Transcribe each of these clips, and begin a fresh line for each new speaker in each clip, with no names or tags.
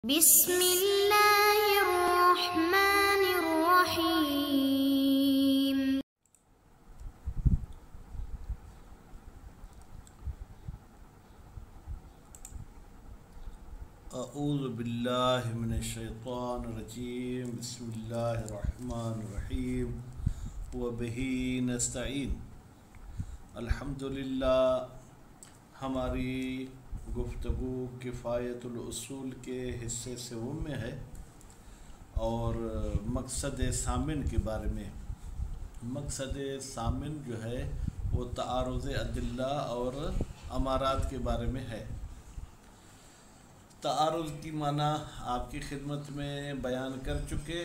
بسم اللہ الرحمن الرحیم۔
اعوذ باللہ من الشیطان الرجیم، بسم اللہ الرحمن الرحیم، وبہ نستعین۔ الحمدللہ، ہماری گفتگو کفایت الاصول کے حصے سوم میں ہے اور مقصد ثامن کے بارے میں۔ مقصد ثامن جو ہے وہ تعارض ادلہ اور امارات کے بارے میں ہے۔ تعارض کی معنی آپ کی خدمت میں بیان کر چکے،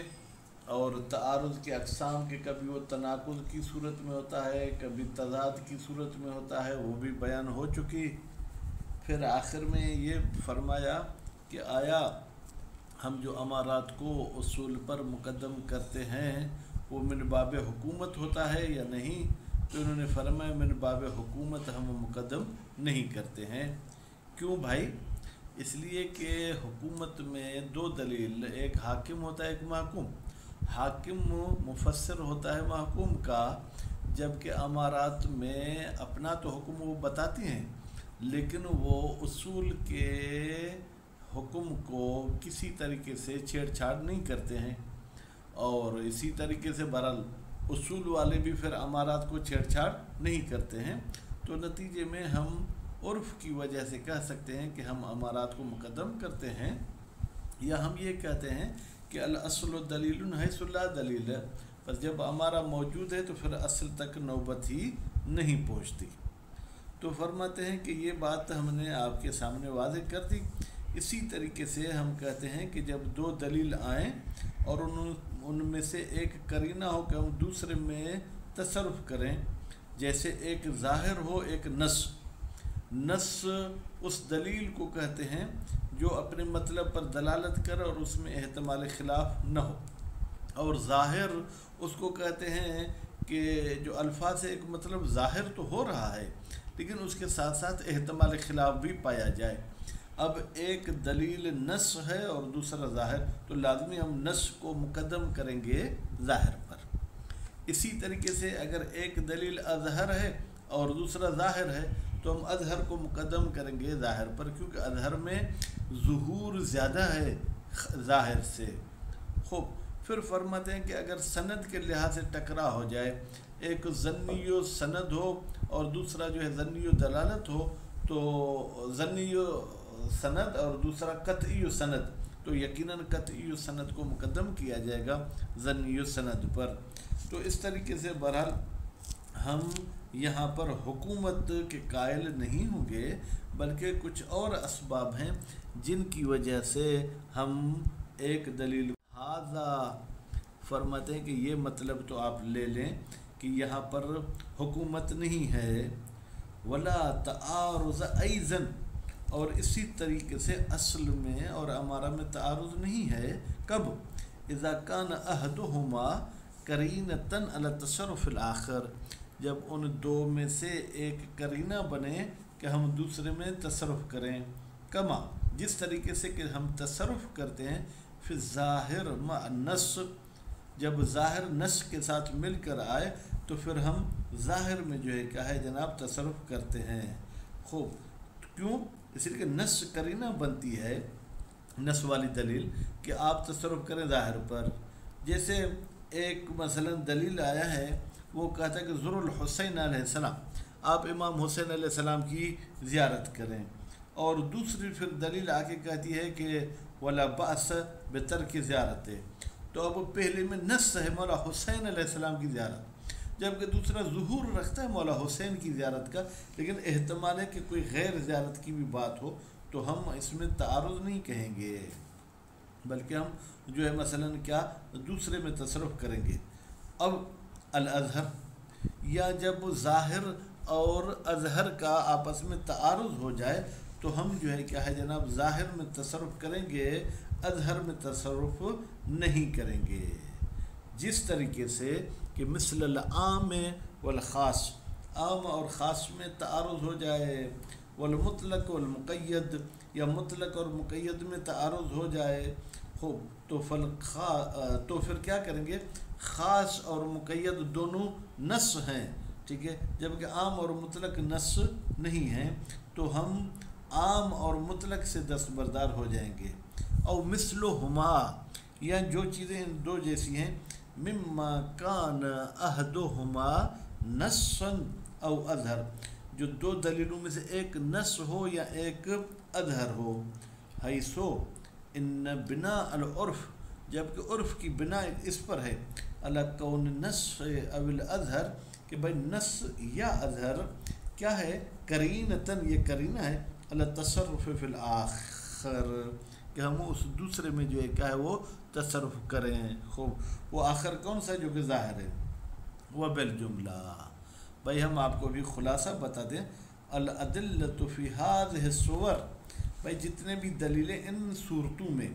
اور تعارض کے اقسام کے کبھی وہ تناقض کی صورت میں ہوتا ہے، کبھی تضاد کی صورت میں ہوتا ہے، وہ بھی بیان ہو چکی۔ پھر آخر میں یہ فرمایا کہ آیا ہم جو امارات کو اصول پر مقدم کرتے ہیں وہ من باب حکومت ہوتا ہے یا نہیں؟ تو انہوں نے فرمایا من باب حکومت ہم مقدم نہیں کرتے ہیں۔ کیوں بھائی؟ اس لیے کہ حکومت میں دو دلیل، ایک حاکم ہوتا ہے، ایک محکوم۔ حاکم مفسر ہوتا ہے محکوم کا، جبکہ امارات میں اپنا تو حکم وہ بتاتی ہیں، لیکن وہ اصول کے حکم کو کسی طریقے سے چھیڑ چھاڑ نہیں کرتے ہیں، اور اسی طریقے سے بہرحال اصول والے بھی پھر امارات کو چھیڑ چھاڑ نہیں کرتے ہیں۔ تو نتیجے میں ہم عرف کی وجہ سے کہہ سکتے ہیں کہ ہم امارات کو مقدم کرتے ہیں، یا ہم یہ کہتے ہیں کہ الاصل دلیل حیث لا دلیل، پر جب امارہ موجود ہے تو پھر اصل تک نوبت ہی نہیں پہنچتی۔ تو فرماتے ہیں کہ یہ بات ہم نے آپ کے سامنے واضح کر دی۔ اسی طریقے سے ہم کہتے ہیں کہ جب دو دلیل آئیں اور ان میں سے ایک قرینہ ہو کہ ہم دوسرے میں تصرف کریں، جیسے ایک ظاہر ہو ایک نص۔ نص اس دلیل کو کہتے ہیں جو اپنے مطلب پر دلالت کرے اور اس میں احتمال خلاف نہ ہو، اور ظاہر اس کو کہتے ہیں کہ جو الفاظ سے ایک مطلب ظاہر تو ہو رہا ہے لیکن اس کے ساتھ ساتھ احتمال خلاف بھی پایا جائے۔ اب ایک دلیل نص ہے اور دوسرا ظاہر، تو لازمی ہم نص کو مقدم کریں گے ظاہر پر۔ اسی طریقے سے اگر ایک دلیل اظہر ہے اور دوسرا ظاہر ہے تو ہم اظہر کو مقدم کریں گے ظاہر پر، کیونکہ اظہر میں ظہور زیادہ ہے ظاہر سے۔ خوب، پھر فرماتے ہیں کہ اگر سند کے لحاظ سے ٹکرا ہو جائے، ایک ظنی و سند ہو اور دوسرا جو ہے ظنی و دلالت ہو، تو ظنی و سند اور دوسرا قطعی و سند، تو یقیناً قطعی و سند کو مقدم کیا جائے گا ظنی و سند پر۔ تو اس طریقے سے بہرحال ہم یہاں پر حکومت کے قائل نہیں ہوں گے، بلکہ کچھ اور اسباب ہیں جن کی وجہ سے ہم ایک دلیل ھذا فرماتے ہیں کہ یہ مطلب تو آپ لے لیں کہ یہاں پر حکومت نہیں ہے، ولا تعارض ایضا، اور اسی طریقے سے اصل میں اور امارہ میں تعارض نہیں ہے۔ کب؟ اذا کان احدہما قرینۃ علی تصرف الاخر، جب ان دو میں سے ایک قرینہ بنے کہ ہم دوسرے میں تصرف کریں، کما جس طریقے سے کہ ہم تصرف کرتے ہیں فی الظاہر مع النص، جب ظاہر نص کے ساتھ مل کر آئے تو پھر ہم ظاہر میں جو ہے کیا ہے جناب تصرف کرتے ہیں۔ خوب، کیوں؟ اس لیے کہ نص قرینہ بنتی ہے، نص والی دلیل، کہ آپ تصرف کریں ظاہر پر۔ جیسے ایک مثلا دلیل آیا ہے، وہ کہتا ہے کہ زر الحسین علیہ السلام، آپ امام حسین علیہ السلام کی زیارت کریں، اور دوسری پھر دلیل آ کے کہتی ہے کہ ولا بأس بترک زیارت، تو اب پہلے میں نص ہے مولا حسین علیہ السلام کی زیارت، جبکہ دوسرا ظہور رکھتا ہے مولا حسین کی زیارت کا، لیکن احتمال ہے کہ کوئی غیر زیارت کی بھی بات ہو، تو ہم اس میں تعارض نہیں کہیں گے، بلکہ ہم جو ہے مثلا کیا دوسرے میں تصرف کریں گے۔ اب الازہر، یا جب ظاہر اور اظہر کا آپس میں تعارض ہو جائے تو ہم جو ہے کیا ہے جناب ظاہر میں تصرف کریں گے، اظہر میں تصرف نہیں کریں گے۔ جس طریقے سے کہ مثل العام والخاص، عام اور خاص میں تعارض ہو جائے، والمطلق والمقید، یا مطلق اور مقید میں تعارض ہو جائے خوب تو تو پھر کیا کریں گے؟ خاص اور مقید دونوں نص ہیں، ٹھیک ہے، جبکہ عام اور مطلق نص نہیں ہیں، تو ہم عام اور مطلق سے دستبردار ہو جائیں گے۔ اور مثلہما، یا جو چیزیں ان دو جیسی ہیں، مما کان احدہما نصا او اظہر، جو دو دلیلوں میں سے ایک نص ہو یا ایک اظہر ہو، حیثو ان بنا العرف، جبکہ عرف کی بنا اس پر ہے، علی کون نص او الاظہر، کہ بھائی نص یا اظہر کیا ہے؟ قرینتاً، یہ قرینہ ہے، علی تصرف فی الاخر، کہ ہم اس دوسرے میں جو ہے کیا ہے وہ تصرف کریں۔ خوب، وہ آخر کون سا جو کہ ظاہر ہے؟ وہ بالجملہ، بھائی ہم آپ کو بھی خلاصہ بتا دیں، الادلۃ فی ہذہ الصور، بھائی جتنے بھی دلیلیں ان صورتوں میں،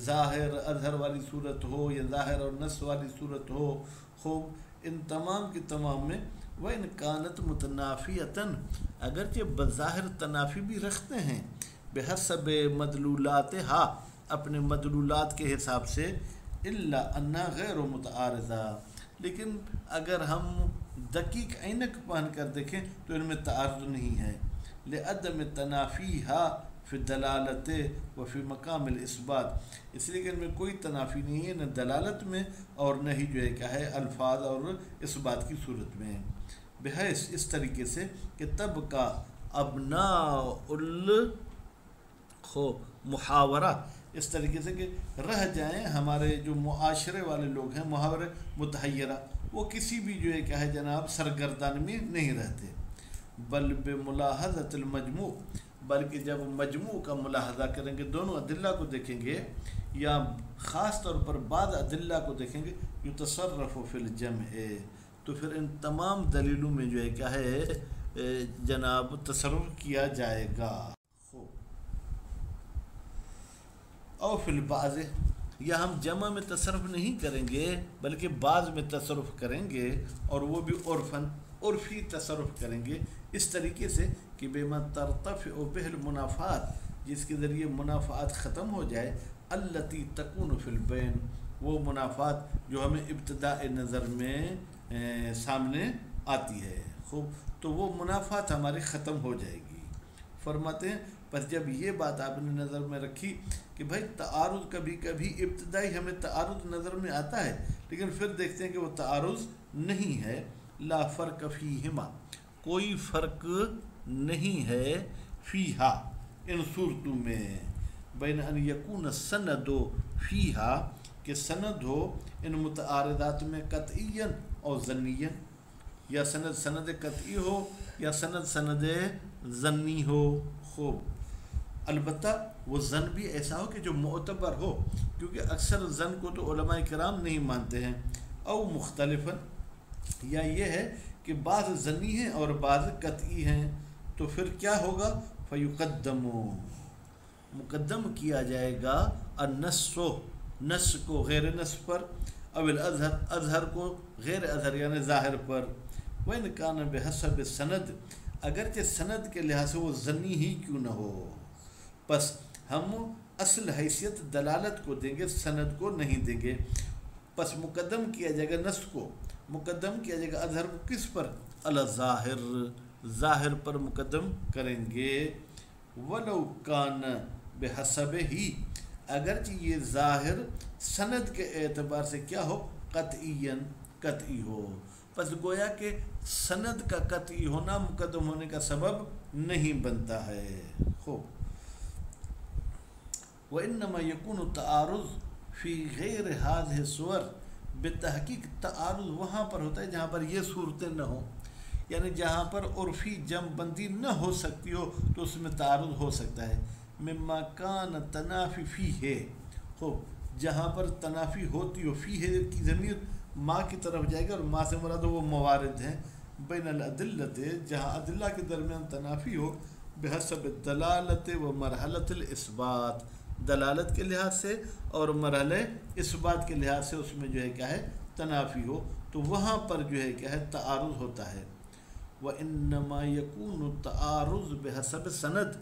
ظاہر اظہر والی صورت ہو یا ظاہر اور نص والی صورت ہو، خوب ان تمام کی تمام میں، وَإِنْ كَانَتْ مُتَنَافِيَةً، اگرچہ بظاہر تنافی بھی رکھتے ہیں، بحسب مدلولاتها، اپنے مدلولات کے حساب سے، الا انہا غیر متعارضہ، لیکن اگر ہم دقیق عینک پہن کر دیکھیں تو ان میں تعارض نہیں ہے، لعدم تنافیها فی الدلالت و فی مقام الاثبات، اس لیے کہ ان میں کوئی تنافی نہیں ہے، نہ دلالت میں اور نہ ہی جو ہے کیا ہے الفاظ اور اثبات کی صورت میں، بحیث اس طریقے سے کہ تب کا ابناء محاورہ، اس طریقے سے کہ رہ جائیں ہمارے جو معاشرے والے لوگ ہیں، محاورے متحیرہ، وہ کسی بھی جو ہے کیا ہے جناب سرگردان میں نہیں رہتے، بل بملاحظۃ المجموع، بلکہ جب مجموع کا ملاحظہ کریں گے، دونوں ادلہ کو دیکھیں گے، یا خاص طور پر بعض ادلہ کو دیکھیں گے، یتصرف فی الجمع، تو پھر ان تمام دلیلوں میں جو ہے کیا ہے جناب تصرف کیا جائے گا۔ او فی البعض، یا ہم جمع میں تصرف نہیں کریں گے بلکہ بعض میں تصرف کریں گے، اور وہ بھی عرفاً، عرفی تصرف کریں گے، اس طریقے سے کہ بما ترتفع بہ المنافعات، جس کے ذریعے منافعات ختم ہو جائے، التی تکون فی البین، وہ منافعات جو ہمیں ابتداء نظر میں سامنے آتی ہے، خوب تو وہ منافعات ہماری ختم ہو جائے گی۔ فرماتے ہیں پر جب یہ بات آپ نے نظر میں رکھی کہ بھائی تعارض کبھی کبھی ابتدائی ہمیں تعارض نظر میں آتا ہے، لیکن پھر دیکھتے ہیں کہ وہ تعارض نہیں ہے، لا فرق فیہما، کوئی فرق نہیں ہے، فیہا، ان صورتوں میں، بین ان یکون السند فیہا، کہ سند ہو ان متعارضات میں قطعیا اور ظنیا، یا سند قطعی ہو یا سند ظنی ہو، خوب، البتہ وہ ظن بھی ایسا ہو کہ جو معتبر ہو، کیونکہ اکثر ظن کو تو علماء کرام نہیں مانتے ہیں، او مختلفاً، یا یہ ہے کہ بعض ظنی ہیں اور بعض قطعی ہیں، تو پھر کیا ہوگا؟ فیقدم، مقدم کیا جائے گا، النص، نص کو غیر نص پر، او الاظہر، اظہر کو غیر اظہر یعنی ظاہر پر، وَإِنْ كَانَ بِحَسَبِ السَّنَد، اگرچہ سند کے لحاظ سے وہ ظنی ہی کیوں نہ ہو، بس ہم اصل حیثیت دلالت کو دیں گے، سند کو نہیں دیں گے، بس مقدم کیا جائے گا نص کو، مقدم کیا جائے گا اظہر کو، کس پر؟ الظاہر، ظاہر پر مقدم کریں گے، وَلَوْ كَانَ بِحَسَبِهِ، اگرچہ یہ ظاہر سند کے اعتبار سے کیا ہو؟ قطعیاً، قطعی ہو، پس گویا کہ سند کا قطعی ہونا مقدم ہونے کا سبب نہیں بنتا ہے، خوب، وَإِنَّمَا يَكُونُ التَّعَارُضُ فِي غَيْرِ هَذِهِ الصُّوَرِ، بتحقیق تعارض وہاں پر ہوتا ہے جہاں پر یہ صورتیں نہ ہوں، یعنی جہاں پر عرفی جمع بندی نہ ہو سکتی ہو تو اس میں تعارض ہو سکتا ہے، مما کان تنافی فیہ، خوب، جہاں پر تنافی ہوتی ہو، فیہ کی ضمیر ما کی طرف جائے گا، اور ما سے مراد وہ موارد ہیں، بین الادلت، جہاں ادلہ کے درمیان تنافی ہو، بحسب الدلالت و مرحلۃ الاثبات، دلالت کے لحاظ سے اور مرحلہ اثبات کے لحاظ سے اس میں جو ہے کیا ہے تنافی ہو، تو وہاں پر جو ہے کیا ہے تعارض ہوتا ہے۔ وَإِنَّمَا يَكُونُ التَّعَارُضُ بِحَسَبِ السَّنَد،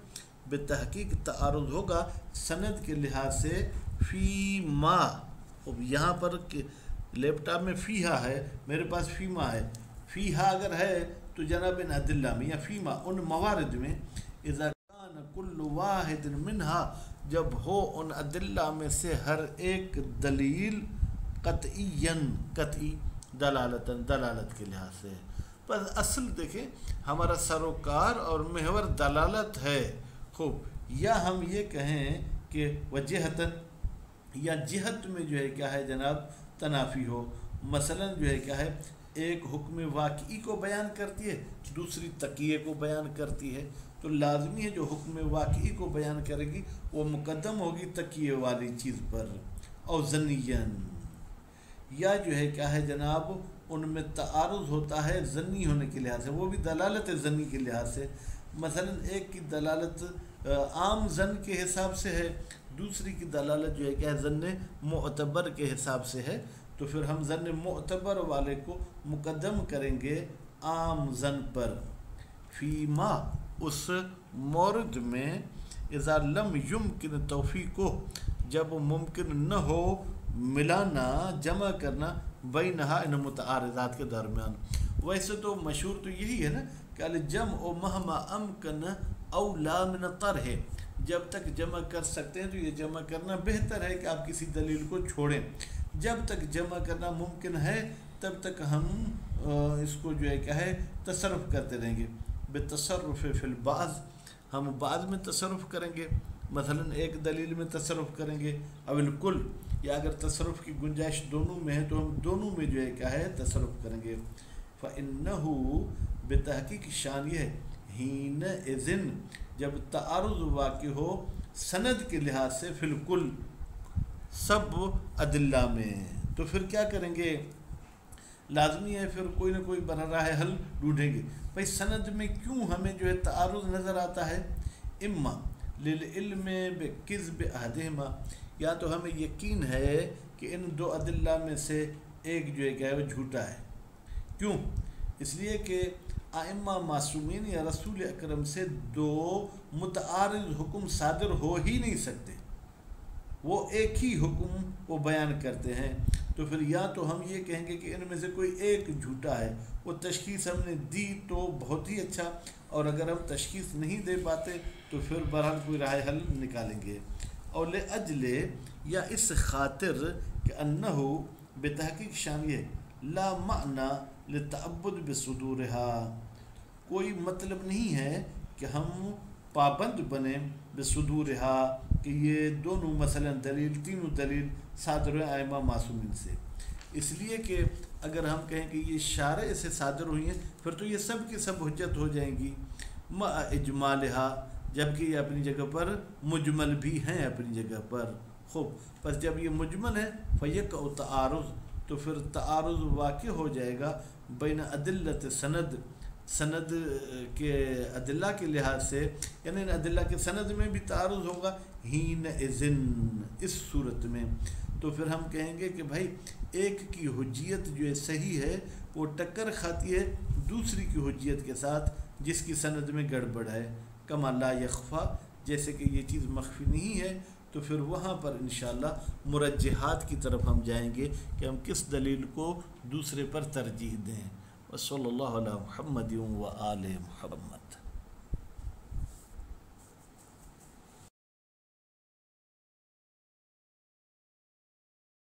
بتحقیق تعارض ہوگا سند کے لحاظ سے فی ما. اب یہاں پر لیپ ٹاپ میں فیہا ہے، میرے پاس فیما ہے. فیہا اگر ہے تو جناب ان ادلہ میں یا فیما ان موارد میں اذا کان کل واحد منہا جب ہو ان ادلہ میں سے ہر ایک دلیل قطعی دلالت کے لحاظ سے. بس اصل دیکھیں ہمارا سروکار اور محور دلالت ہے. خوب، یا ہم یہ کہیں کہ وجہتاً یا جہت میں جو ہے کیا ہے جناب تنافی ہو. مثلا جو ہے کیا ہے ایک حکم واقعی کو بیان کرتی ہے، دوسری تقیے کو بیان کرتی ہے، تو لازمی ہے جو حکم واقعی کو بیان کرے گی وہ مقدم ہوگی تقیے والی چیز پر. اور ظنیاً یا جو ہے کیا ہے جناب ان میں تعارض ہوتا ہے ظنی ہونے کے لحاظ سے، وہ بھی دلالت ظنی کے لحاظ سے. مثلا ایک کی دلالت عام ظن کے حساب سے ہے، دوسری کی دلالت جو ہے کیا ہے ظن معتبر کے حساب سے ہے، تو پھر ہم ظن معتبر والے کو مقدم کریں گے عام ظن پر. فیما اس مورد میں اذا لم یمکن توفیقو جب ممکن نہ ہو ملانا جمع کرنا بینہا ان متعارضات کے درمیان. ویسے تو مشہور تو یہی ہے نا کہ الجمع مہما امکن اولا من الطرح، جب تک جمع کر سکتے ہیں تو یہ جمع کرنا بہتر ہے کہ آپ کسی دلیل کو چھوڑیں. جب تک جمع کرنا ممکن ہے تب تک ہم اس کو جو ہے کیا ہے تصرف کرتے رہیں گے. بتصرف فی البعض ہم بعض میں تصرف کریں گے، مثلا ایک دلیل میں تصرف کریں گے، او الکل یا اگر تصرف کی گنجائش دونوں میں ہے تو ہم دونوں میں جو ہے کیا ہے تصرف کریں گے. فَإِنَّهُ بتحقیق شان یہ ہے حِينَئِذٍ جب تعارض واقع ہو سند کے لحاظ سے فی الکل سب ادلہ میں، تو پھر کیا کریں گے؟ لازمی ہے پھر کوئی نہ کوئی براہ حل ڈھونڈیں گے. بھائی سند میں کیوں ہمیں جو ہے تعارض نظر آتا ہے؟ اما للعلم بکذب احدہما، یا تو ہمیں یقین ہے کہ ان دو ادلہ میں سے ایک جو ہے کیا ہے وہ جھوٹا ہے. کیوں؟ اس لیے کہ ائمہ معصومین یا رسول اکرم سے دو متعارض حکم صادر ہو ہی نہیں سکتے، وہ ایک ہی حکم وہ بیان کرتے ہیں. تو پھر یا تو ہم یہ کہیں گے کہ ان میں سے کوئی ایک جھوٹا ہے، وہ تشخیص ہم نے دی تو بہت ہی اچھا، اور اگر ہم تشخیص نہیں دے پاتے تو پھر بہرحال کوئی راہ حل نکالیں گے. اور لأجل یا اس خاطر کہ انہو بتحقیق شان یہ لا معنی للتعبد بصدورها، کوئی مطلب نہیں ہے کہ ہم پابند بنیں بصدورها کہ یہ دونوں مثلا دلیل تینوں دلیل صادر ہوئے ائمہ معصومین سے. اس لیے کہ اگر ہم کہیں کہ یہ شارع سے صادر ہوئی ہیں پھر تو یہ سب کی سب حجت ہو جائیں گی مع اجمالها، جبکہ یہ اپنی جگہ پر مجمل بھی ہیں اپنی جگہ پر. خوب، پس جب یہ مجمل ہے فیقع تعارض، تو پھر تعارض واقع ہو جائے گا بین ادلت سند کے ادلہ کے لحاظ سے، یعنی ان ادلہ کے سند میں بھی تعارض ہوگا حینئذن اس صورت میں. تو پھر ہم کہیں گے کہ بھائی ایک کی حجیت جو ہے صحیح ہے وہ ٹکر کھاتی ہے دوسری کی حجیت کے ساتھ جس کی سند میں گڑبڑ ہے. کما لا یخفا، جیسے کہ یہ چیز مخفی نہیں ہے. تو پھر وہاں پر انشاءاللہ مرجحات کی طرف ہم جائیں گے کہ ہم کس دلیل کو دوسرے پر ترجیح دیں. وصلی اللہ علی محمد و آل محمد.